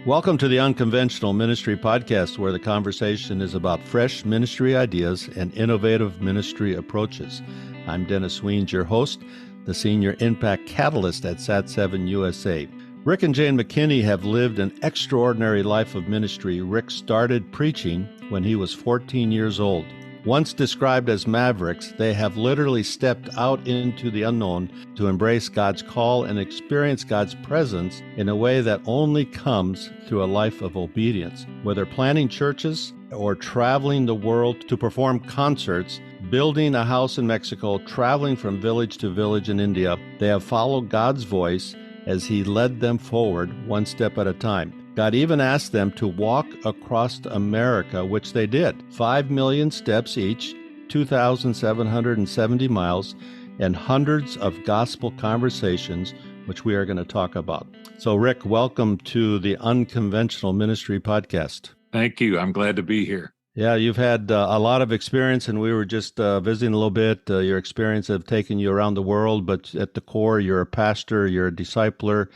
Welcome to the Unconventional Ministry Podcast, where the conversation is about fresh ministry ideas and innovative ministry approaches. I'm Dennis Weens, your host, the Senior Impact Catalyst at Sat7 USA. Rick and Jane McKinney have lived an extraordinary life of ministry. Rick started preaching when he was 14 years old. Once described as mavericks, they have literally stepped out into the unknown to embrace God's call and experience God's presence in a way that only comes through a life of obedience. Whether planting churches or traveling the world to perform concerts, building a house in Mexico, traveling from village to village in India, they have followed God's voice as He led them forward one step at a time. God even asked them to walk across America, which they did. 5 million steps each, 2,770 miles, and hundreds of gospel conversations, which we are going to talk about. So, Rick, welcome to the Unconventional Ministry Podcast. Thank you. I'm glad to be here. Yeah, you've had a lot of experience, and we were just visiting a little bit. Your experience have taken you around the world, but at the core, you're a pastor, you're a discipler,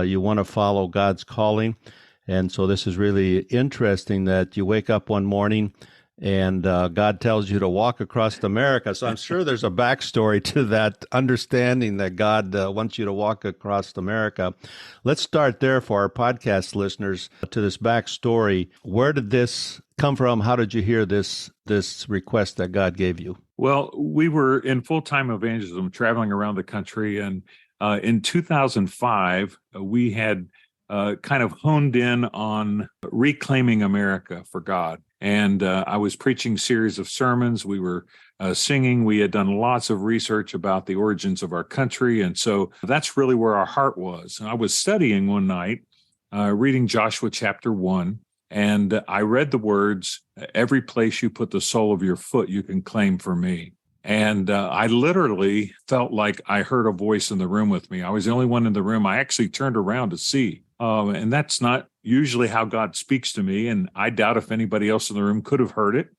you want to follow God's calling. And so this is really interesting that you wake up one morning and God tells you to walk across America. So I'm sure there's a backstory to that understanding that God wants you to walk across America. Let's start there for our podcast listeners to this backstory. Where did this come from? How did you hear this request that God gave you? Well, we were in full-time evangelism traveling around the country. And in 2005, we had kind of honed in on reclaiming America for God. And I was preaching a series of sermons. We were singing. We had done lots of research about the origins of our country. And so that's really where our heart was. And I was studying one night, reading Joshua chapter 1, and I read the words, "Every place you put the sole of your foot, you can claim for me." And I literally felt like I heard a voice in the room with me. I was the only one in the room. I actually turned around to see. And that's not usually how God speaks to me. And I doubt if anybody else in the room could have heard it.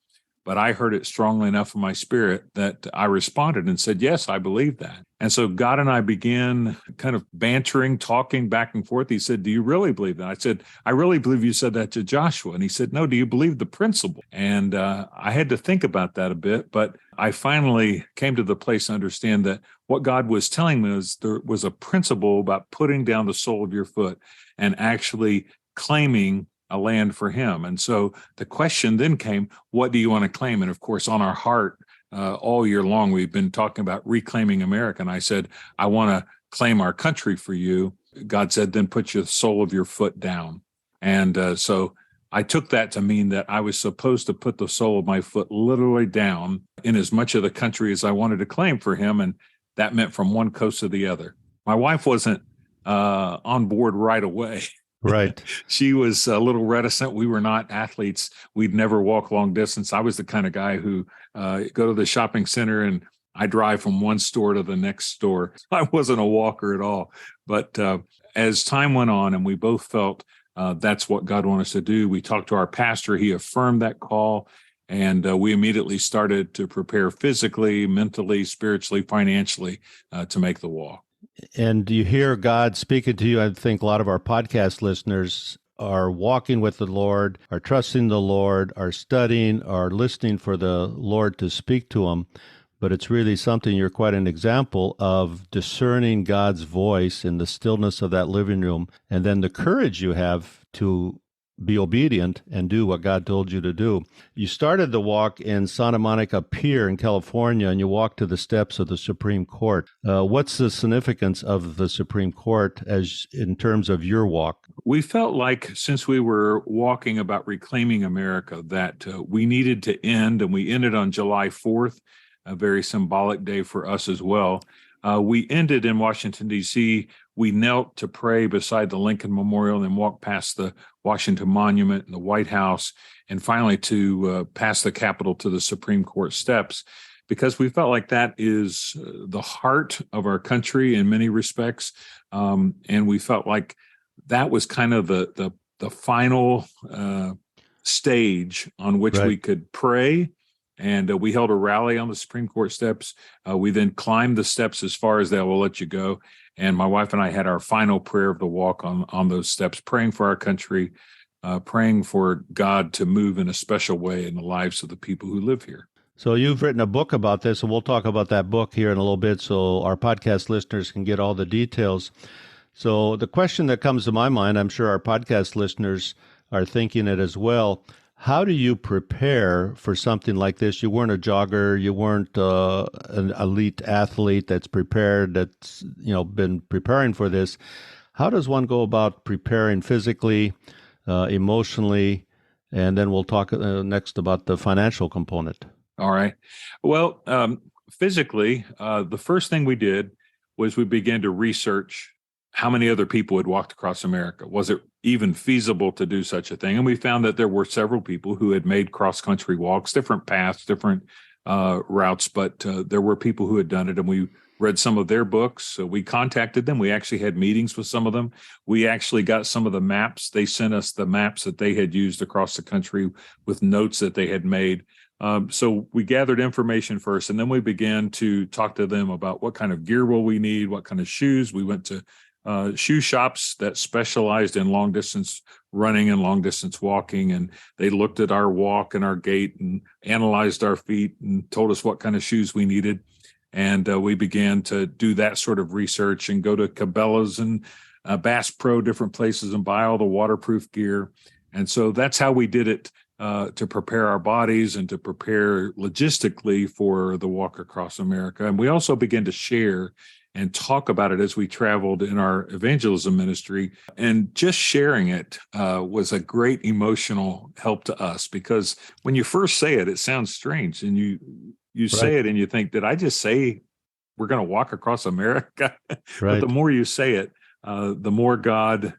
But I heard it strongly enough in my spirit that I responded and said, yes, I believe that. And so God and I began kind of bantering, talking back and forth. He said, do you really believe that? I said, I really believe you said that to Joshua. And he said, no, do you believe the principle? And I had to think about that a bit, but I finally came to the place to understand that what God was telling me was there was a principle about putting down the sole of your foot and actually claiming a land for Him. And so the question then came, what do you want to claim? And of course, on our heart, all year long, we've been talking about reclaiming America. And I said, I want to claim our country for you. God said, then put your sole of your foot down. And so I took that to mean that I was supposed to put the sole of my foot literally down in as much of the country as I wanted to claim for Him. And that meant from one coast to the other. My wife wasn't on board right away. Right. She was a little reticent. We were not athletes. We'd never walk long distance. I was the kind of guy who go to the shopping center and I drive from one store to the next store. I wasn't a walker at all. But as time went on and we both felt that's what God wanted us to do, we talked to our pastor. He affirmed that call. And we immediately started to prepare physically, mentally, spiritually, financially to make the walk. And you hear God speaking to you. I think a lot of our podcast listeners are walking with the Lord, are trusting the Lord, are studying, are listening for the Lord to speak to them. But it's really something, you're quite an example of discerning God's voice in the stillness of that living room, and then the courage you have to be obedient and do what God told you to do. You started the walk in Santa Monica Pier in California, and you walked to the steps of the Supreme Court. What's the significance of the Supreme Court as in terms of your walk? We felt like since we were walking about reclaiming America, that we needed to end, and we ended on July 4th, a very symbolic day for us as well. We ended in Washington, D.C. We knelt to pray beside the Lincoln Memorial and then walked past the Washington Monument and the White House, and finally to past the Capitol to the Supreme Court steps, because we felt like that is the heart of our country in many respects. And we felt like that was kind of the final stage on which Right. we could pray And we held a rally on the Supreme Court steps. We then climbed the steps as far as they will let you go. And my wife and I had our final prayer of the walk on those steps, praying for our country, praying for God to move in a special way in the lives of the people who live here. So you've written a book about this, and we'll talk about that book here in a little bit so our podcast listeners can get all the details. So the question that comes to my mind, I'm sure our podcast listeners are thinking it as well. How do you prepare for something like this? You weren't a jogger. You weren't an elite athlete that's prepared, that's been preparing for this. How does one go about preparing physically, emotionally, and then we'll talk next about the financial component. All right. Well, physically, the first thing we did was we began to research how many other people had walked across America. Was it even feasible to do such a thing? And we found that there were several people who had made cross-country walks, different paths, different routes, but there were people who had done it, and we read some of their books. So we contacted them. We actually had meetings with some of them. We actually got some of the maps. They sent us the maps that they had used across the country with notes that they had made. So we gathered information first, and then we began to talk to them about what kind of gear will we need, what kind of shoes. We went to shoe shops that specialized in long distance running and long distance walking. And they looked at our walk and our gait and analyzed our feet and told us what kind of shoes we needed. And we began to do that sort of research and go to Cabela's and Bass Pro, different places, and buy all the waterproof gear. And so that's how we did it to prepare our bodies and to prepare logistically for the walk across America. And we also began to share and talk about it as we traveled in our evangelism ministry. And just sharing it was a great emotional help to us, because when you first say it, it sounds strange. And you say it and you think, did I just say we're going to walk across America? But the more you say it, the more God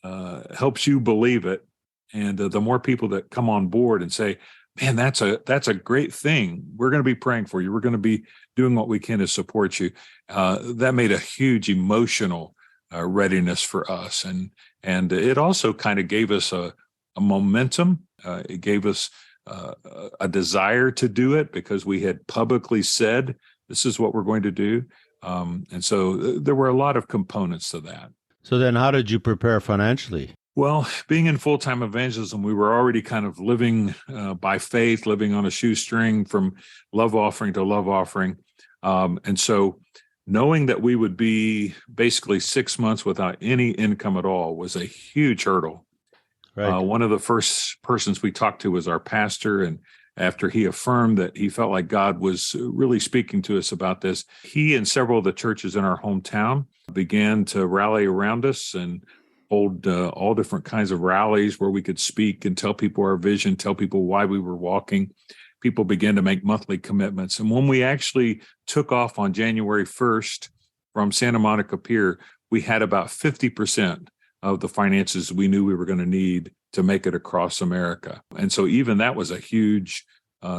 helps you believe it. And the more people that come on board and say, man, that's a great thing. We're going to be praying for you. We're going to be doing what we can to support you. That made a huge emotional readiness for us. And it also kind of gave us a momentum. It gave us a desire to do it, because we had publicly said, this is what we're going to do. And so there were a lot of components to that. So then how did you prepare financially? Well, being in full-time evangelism, we were already kind of living by faith, living on a shoestring from love offering to love offering. And so knowing that we would be basically 6 months without any income at all was a huge hurdle. Right. One of the first persons we talked to was our pastor. And after he affirmed that he felt like God was really speaking to us about this, he and several of the churches in our hometown began to rally around us and hold all different kinds of rallies where we could speak and tell people our vision, tell people why we were walking. People began to make monthly commitments. And when we actually took off on January 1st from Santa Monica Pier, we had about 50% of the finances we knew we were going to need to make it across America. And so even that was a huge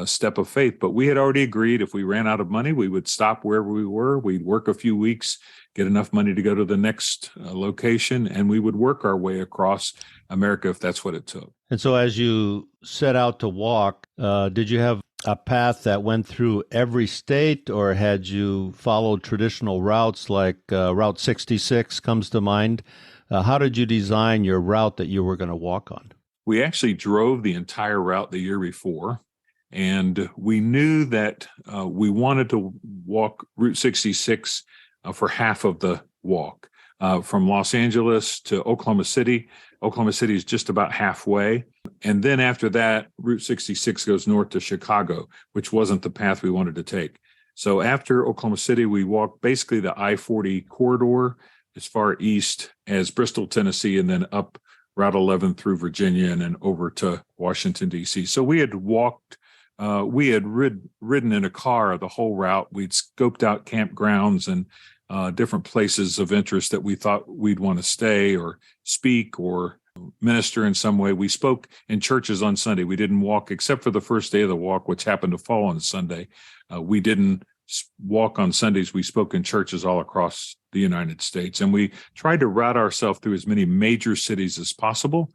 step of faith. But we had already agreed if we ran out of money, we would stop wherever we were. We'd work a few weeks, get enough money to go to the next location, and we would work our way across America if that's what it took. And so as you set out to walk, did you have a path that went through every state, or had you followed traditional routes like Route 66 comes to mind? How did you design your route that you were going to walk on? We actually drove the entire route the year before, and we knew that we wanted to walk Route 66 for half of the walk, from Los Angeles to Oklahoma City. Oklahoma City is just about halfway. And then after that, Route 66 goes north to Chicago, which wasn't the path we wanted to take. So after Oklahoma City, we walked basically the I-40 corridor as far east as Bristol, Tennessee, and then up Route 11 through Virginia and then over to Washington, D.C. So we had walked, ridden in a car the whole route. We'd scoped out campgrounds and different places of interest that we thought we'd want to stay or speak or minister in some way. We spoke in churches on Sunday. We didn't walk, except for the first day of the walk, which happened to fall on Sunday. We didn't walk on Sundays. We spoke in churches all across the United States. And we tried to route ourselves through as many major cities as possible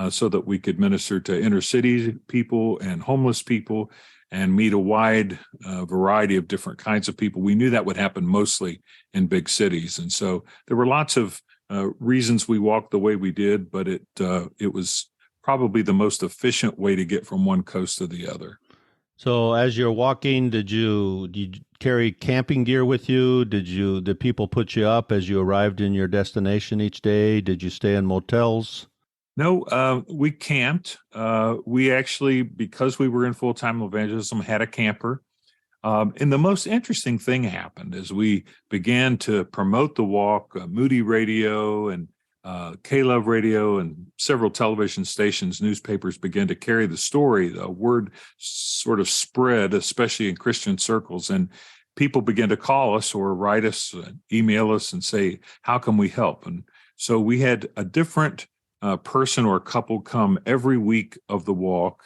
so that we could minister to inner city people and homeless people and meet a wide variety of different kinds of people. We knew that would happen mostly in big cities. And so there were lots of reasons we walked the way we did, but it was probably the most efficient way to get from one coast to the other. So as you're walking, did you carry camping gear with you? Did people put you up as you arrived in your destination each day? Did you stay in motels? No, we camped. We actually, because we were in full-time evangelism, had a camper. And the most interesting thing happened as we began to promote the walk. Moody Radio and K-Love Radio and several television stations, newspapers began to carry the story. The word sort of spread, especially in Christian circles, and people began to call us or write us, email us and say, how can we help? And so we had a different person or couple come every week of the walk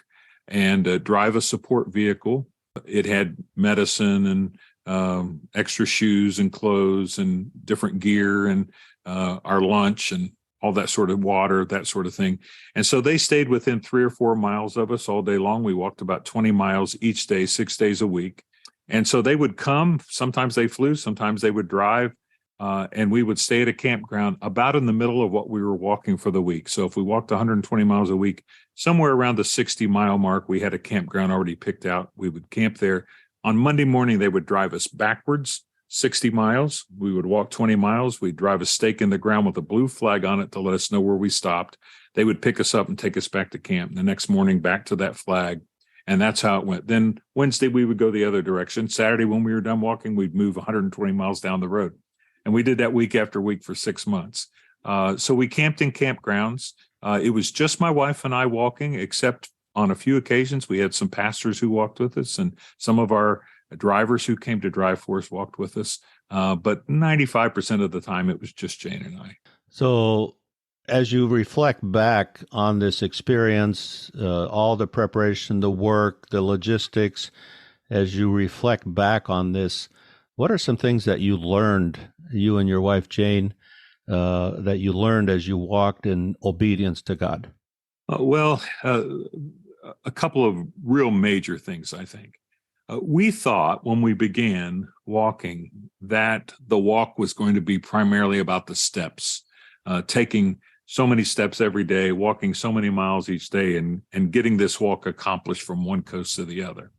and drive a support vehicle. It had medicine and extra shoes and clothes and different gear and our lunch and all that sort of water, that sort of thing. And so they stayed within 3 or 4 miles of us all day long. We walked about 20 miles each day, 6 days a week. And so they would come. Sometimes they flew, sometimes they would drive. And we would stay at a campground about in the middle of what we were walking for the week. So if we walked 120 miles a week, somewhere around the 60-mile mark, we had a campground already picked out. We would camp there. On Monday morning, they would drive us backwards 60 miles. We would walk 20 miles. We'd drive a stake in the ground with a blue flag on it to let us know where we stopped. They would pick us up and take us back to camp. The next morning, back to that flag. And that's how it went. Then Wednesday, we would go the other direction. Saturday, when we were done walking, we'd move 120 miles down the road. And we did that week after week for 6 months. So we camped in campgrounds. It was just my wife and I walking, except on a few occasions, we had some pastors who walked with us and some of our drivers who came to drive for us walked with us. But 95% of the time, it was just Jane and I. So as you reflect back on this experience, all the preparation, the work, the logistics, as you reflect back on this, what are some things that you learned, you and your wife, Jane, that you learned as you walked in obedience to God? A couple of real major things, I think. We thought when we began walking that the walk was going to be primarily about the steps, taking so many steps every day, walking so many miles each day, and getting this walk accomplished from one coast to the other.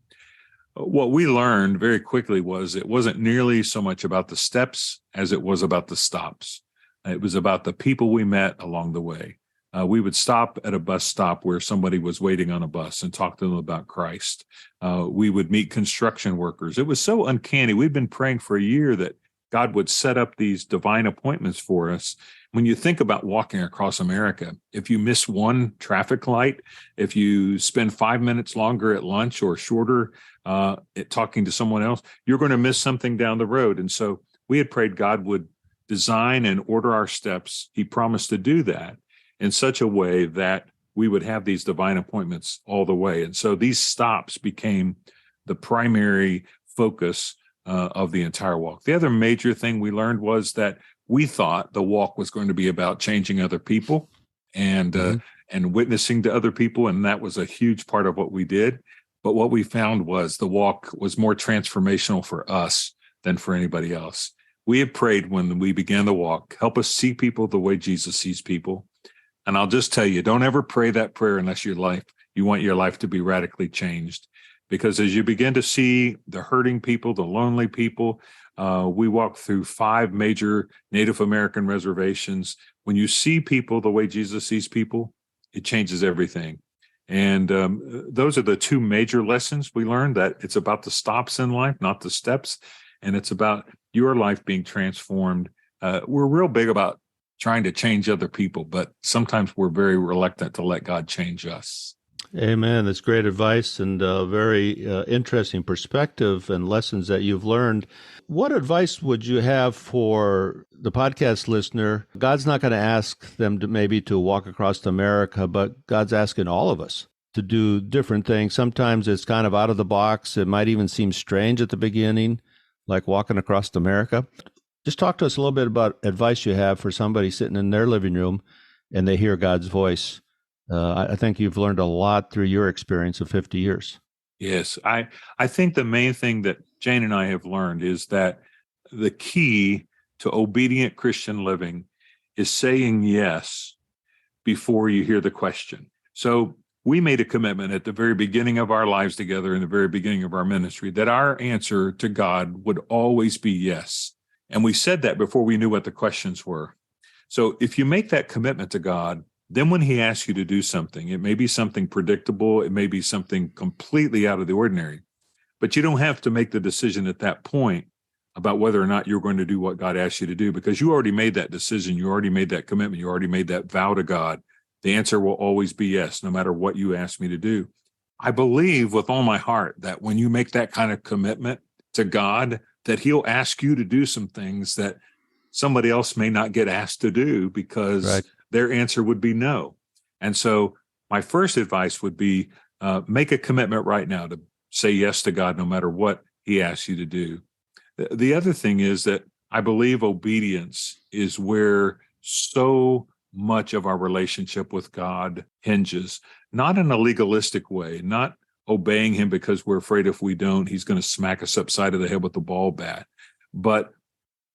What we learned very quickly was it wasn't nearly so much about the steps as it was about the stops. It was about the people we met along the way. We would stop at a bus stop where somebody was waiting on a bus and talk to them about Christ. We would meet construction workers. It was so uncanny. We'd been praying for a year that God would set up these divine appointments for us. When you think about walking across America, if you miss one traffic light, if you spend 5 minutes longer at lunch or shorter at talking to someone else, you're going to miss something down the road. And so we had prayed God would design and order our steps. He promised to do that in such a way that we would have these divine appointments all the way. And so these stops became the primary focus of the entire walk. The other major thing we learned was that we thought the walk was going to be about changing other people and witnessing to other people, and that was a huge part of what we did. But what we found was the walk was more transformational for us than for anybody else. We had prayed when we began the walk, help us see people the way Jesus sees people. And I'll just tell you, don't ever pray that prayer unless you want your life to be radically changed. Because as you begin to see the hurting people, the lonely people, we walked through 5 major Native American reservations. When you see people the way Jesus sees people, it changes everything. And those are the 2 major lessons we learned, that it's about the stops in life, not the steps. And it's about your life being transformed. We're real big about trying to change other people, but sometimes we're very reluctant to let God change us. Amen. That's great advice and very interesting perspective and lessons that you've learned. What advice would you have for the podcast listener? God's not going to ask them to walk across America, but God's asking all of us to do different things. Sometimes it's kind of out of the box. It might even seem strange at the beginning, like walking across America. Just talk to us a little bit about advice you have for somebody sitting in their living room and they hear God's voice. I think you've learned a lot through your experience of 50 years. Yes. I think the main thing that Jane and I have learned is that the key to obedient Christian living is saying yes before you hear the question. So we made a commitment at the very beginning of our lives together, in the very beginning of our ministry, that our answer to God would always be yes. And we said that before we knew what the questions were. So if you make that commitment to God, then when he asks you to do something, it may be something predictable, it may be something completely out of the ordinary, but you don't have to make the decision at that point about whether or not you're going to do what God asks you to do, because you already made that decision. You already made that commitment. You already made that vow to God. The answer will always be yes, no matter what you ask me to do. I believe with all my heart that when you make that kind of commitment to God, that he'll ask you to do some things that somebody else may not get asked to do because their answer would be no. And so my first advice would be make a commitment right now to say yes to God, no matter what he asks you to do. The other thing is that I believe obedience is where so much of our relationship with God hinges, not in a legalistic way, not obeying him because we're afraid if we don't, he's going to smack us upside of the head with the ball bat, but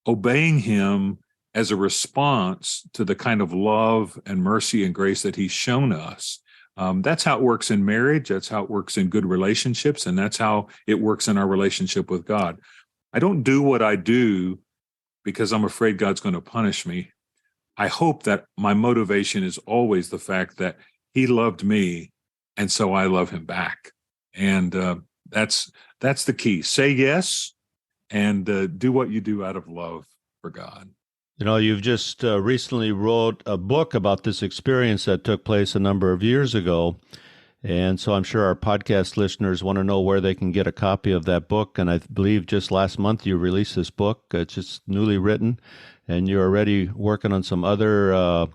obeying him as a response to the kind of love and mercy and grace that he's shown us. That's how it works in marriage. That's how it works in good relationships. And that's how it works in our relationship with God. I don't do what I do because I'm afraid God's going to punish me. I hope that my motivation is always the fact that he loved me, and so I love him back. And that's the key. Say yes, and do what you do out of love for God. You know, you've just recently wrote a book about this experience that took place a number of years ago. And so I'm sure our podcast listeners want to know where they can get a copy of that book. And I believe just last month you released this book. It's just newly written, and you're already working on some other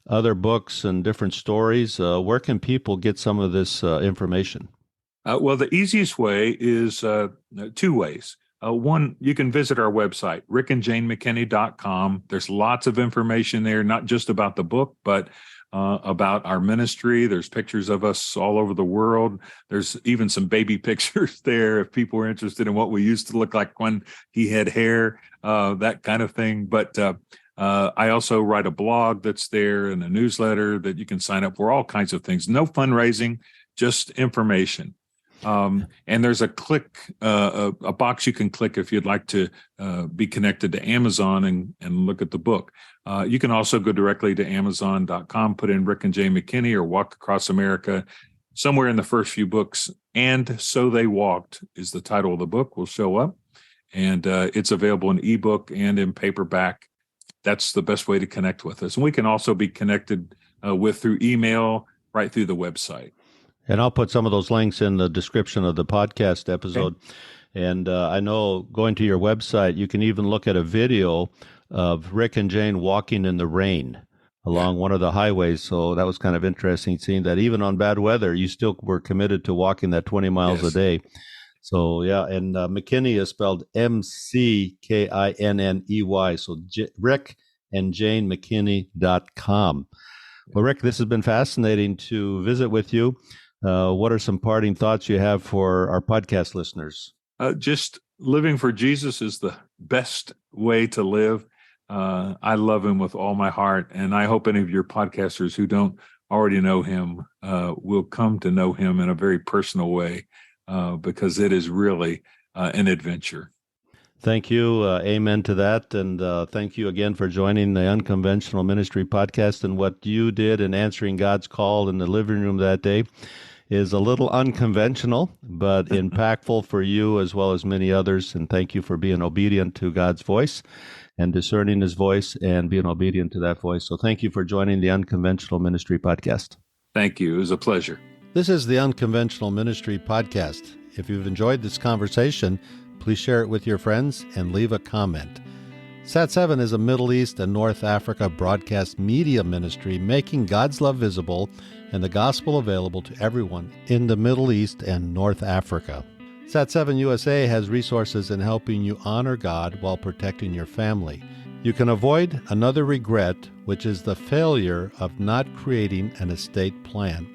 books and different stories. Where can people get some of this information? Well, the easiest way is two ways. One, you can visit our website, rickandjanemckinney.com. There's lots of information there, not just about the book, but about our ministry. There's pictures of us all over the world. There's even some baby pictures there if people are interested in what we used to look like when he had hair, that kind of thing. But I also write a blog that's there and a newsletter that you can sign up for, all kinds of things. No fundraising, just information. And there's a box you can click if you'd like to be connected to Amazon and look at the book. You can also go directly to Amazon.com, put in Rick and Jane McKinney or Walk Across America. Somewhere in the first few books, And So They Walked is the title of the book, will show up. And it's available in ebook and in paperback. That's the best way to connect with us. And we can also be connected through email right through the website. And I'll put some of those links in the description of the podcast episode. Okay. And I know going to your website, you can even look at a video of Rick and Jane walking in the rain along one of the highways. So that was kind of interesting seeing that even on bad weather, you still were committed to walking that 20 miles a day. So, yeah. And McKinney is spelled McKinney. So Rick and Jane McKinney.com. Well, Rick, this has been fascinating to visit with you. What are some parting thoughts you have for our podcast listeners? Just living for Jesus is the best way to live. I love him with all my heart, and I hope any of your podcasters who don't already know him will come to know him in a very personal way, because it is really an adventure. Thank you. Amen to that. And thank you again for joining the Unconventional Ministry podcast. And what you did in answering God's call in the living room that day is a little unconventional, but impactful for you as well as many others. And thank you for being obedient to God's voice and discerning his voice and being obedient to that voice. So thank you for joining the Unconventional Ministry podcast. Thank you. It was a pleasure. This is the Unconventional Ministry podcast. If you've enjoyed this conversation, please share it with your friends and leave a comment. Sat7 is a Middle East and North Africa broadcast media ministry making God's love visible and the gospel available to everyone in the Middle East and North Africa. Sat7 USA has resources in helping you honor God while protecting your family. You can avoid another regret, which is the failure of not creating an estate plan.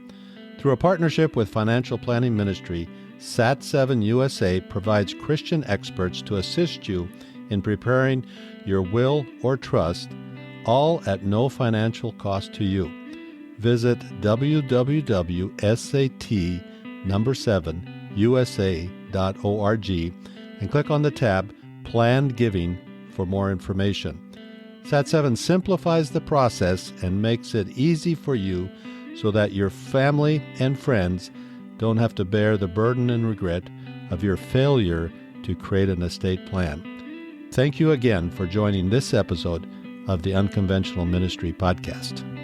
Through a partnership with Financial Planning Ministry, Sat7 USA provides Christian experts to assist you in preparing your will or trust, all at no financial cost to you. Visit www.sat7usa.org and click on the tab Planned Giving for more information. Sat7 simplifies the process and makes it easy for you so that your family and friends don't have to bear the burden and regret of your failure to create an estate plan. Thank you again for joining this episode of the Unconventional Ministry Podcast.